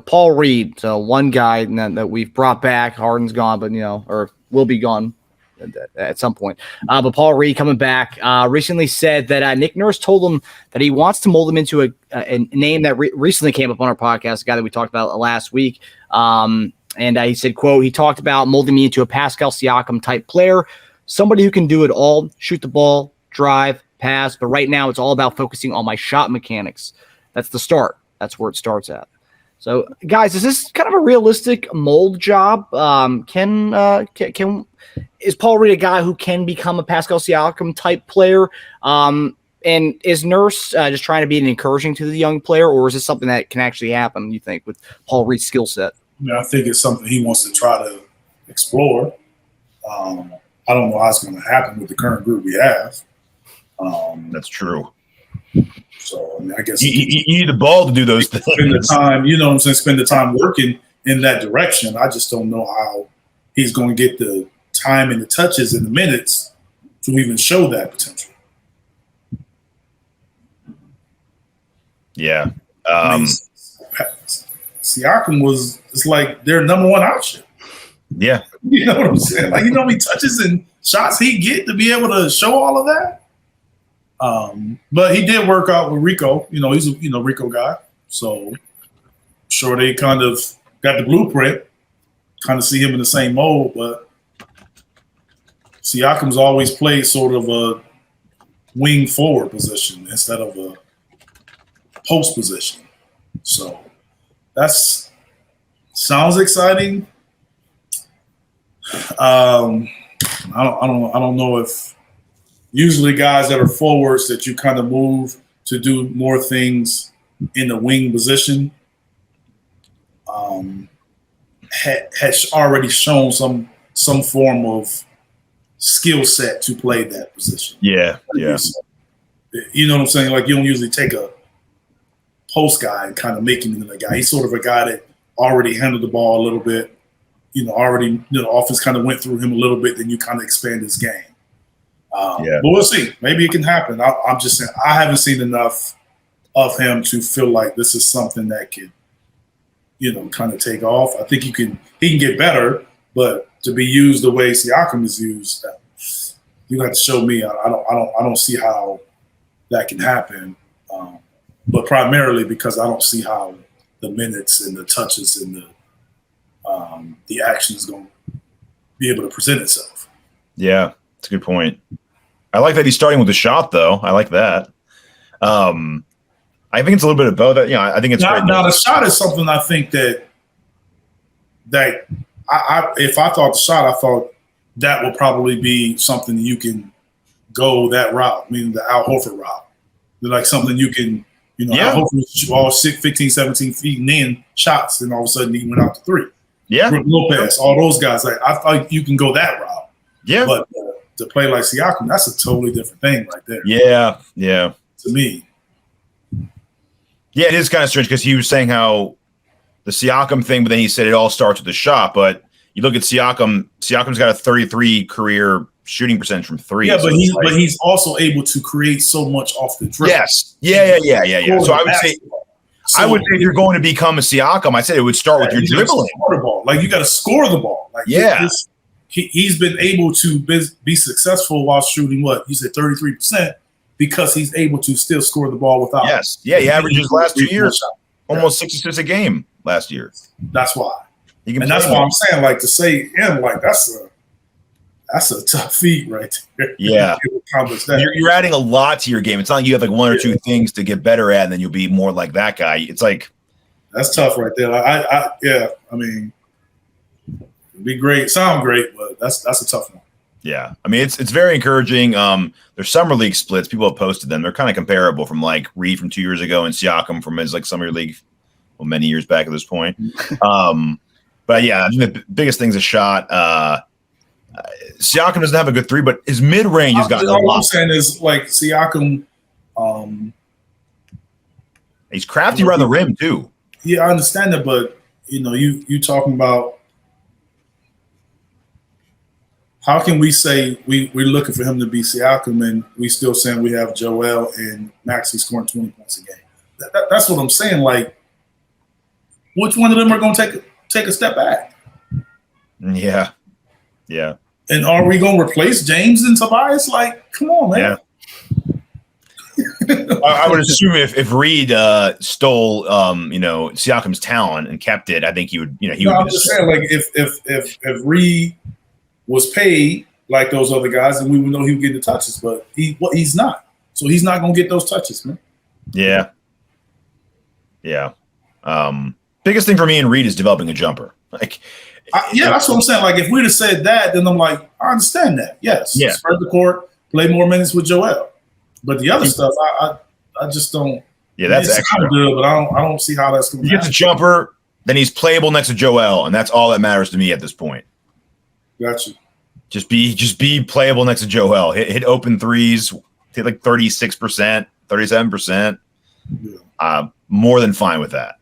Paul Reed, so one guy that we've brought back. Harden's gone, but or will be gone at some point. But Paul Reed coming back recently said that Nick Nurse told him that he wants to mold him into a name that recently came up on our podcast, a guy that we talked about last week. And he said, quote, he talked about molding me into a Pascal Siakam type player, somebody who can do it all, shoot the ball, drive, pass. But right now it's all about focusing on my shot mechanics. That's the start. That's where it starts at. So, guys, is this kind of a realistic mold job? Is Paul Reed a guy who can become a Pascal Siakam type player? And is Nurse just trying to be an encouraging to the young player, or is this something that can actually happen, you think, with Paul Reed's skill set? I think it's something he wants to try to explore. I don't know how it's going to happen with the current group we have. That's true. So, I guess you need the ball to do those things. Spend the time, you know what I'm saying, spend the time working in that direction. I just don't know how he's going to get the time and the touches and the minutes to even show that potential. Yeah. Siakam it's like their number one option. Yeah. You know what I'm saying? Like, how many touches and shots he get to be able to show all of that? But he did work out with Rico. He's a Rico guy. So I'm sure they kind of got the blueprint, kind of see him in the same mold. But Siakam's always played sort of a wing forward position instead of a post position. So that's sounds exciting. I don't know if usually guys that are forwards that you kind of move to do more things in the wing position has already shown some form of skill set to play that position. Yeah, yeah. You know what I'm saying? Like, you don't usually take a post guy and kind of make him into a guy. He's sort of a guy that already handled the ball a little bit. Already the offense kind of went through him a little bit. Then you kind of expand his game. But we'll see. Maybe it can happen. I'm just saying I haven't seen enough of him to feel like this is something that could, kind of take off. I think he can get better, but to be used the way Siakam is used, you have to show me. I don't see how that can happen. But primarily because I don't see how the minutes and the touches and the action is going to be able to present itself. Yeah, that's a good point. I like that he's starting with the shot, though. I like that. I think it's a little bit of both. I think it's great. Now the shot is something I think that if I thought the shot, I thought that would probably be something you can go that route, meaning the Al Horford route. Like something you can, Al Horford all 15, 17 feet and then shots, and all of a sudden he went out to three. Yeah. Brook Lopez, all those guys. Like, I thought you can go that route. Yeah. But to play like Siakam, that's a totally different thing right there. Yeah, yeah. To me. Yeah, it is kind of strange because he was saying how the Siakam thing, but then he said it all starts with the shot. But you look at Siakam's got a 33 career shooting percentage from three. Yeah, but he's also able to create so much off the dribble. Yes. Yeah. So I would say if you're going to become a Siakam, I said it would start with your dribbling. The ball. Like, you got to score the ball. Like, he's been able to be successful while shooting what? You said 33% because he's able to still score the ball without. Yes. Yeah, he averages last 2 years almost 6 assists a game last year. That's why. And that's why I'm saying, like, to say him, like, that's a tough feat right there. Yeah. You're adding a lot to your game. It's not like you have like one or two things to get better at, and then you'll be more like that guy. It's like that's tough right there. I mean, it'd be great, sound great, but that's a tough one. Yeah. I mean, it's very encouraging. There's summer league splits. People have posted them. They're kind of comparable from like Reed from 2 years ago and Siakam from his like summer league, many years back at this point. But yeah, I think the biggest thing's a shot. Siakam doesn't have a good three, but his mid-range has gotten a lot. All I'm saying is, like, Siakam, he's crafty around the rim too. Yeah, I understand that, but you talking about how can we say we're looking for him to be Siakam and we still saying we have Joel and Maxey scoring 20 points a game? That's what I'm saying. Like, which one of them are going to take a step back? Yeah. Yeah. And are we going to replace James and Tobias? Like, come on, man. Yeah. I would assume if Reed stole, Siakam's talent and kept it, I think he would. He would. I'm just saying, like, if Reed was paid like those other guys, then we would know he would get the touches. But he's not, so he's not going to get those touches, man. Yeah. Yeah. Biggest thing for me and Reed is developing a jumper. Like, that's what I'm saying. Like, if we'd have said that, then I'm like, I understand that. Yes, yeah. Spread the court, play more minutes with Joel. But the other stuff, I just don't. Yeah, that's extra. Good, but I don't see how that's going to happen. He gets a jumper, then he's playable next to Joel, and that's all that matters to me at this point. Gotcha. Just be playable next to Joel. Hit open threes, hit like 36%, 37%. Yeah. More than fine with that.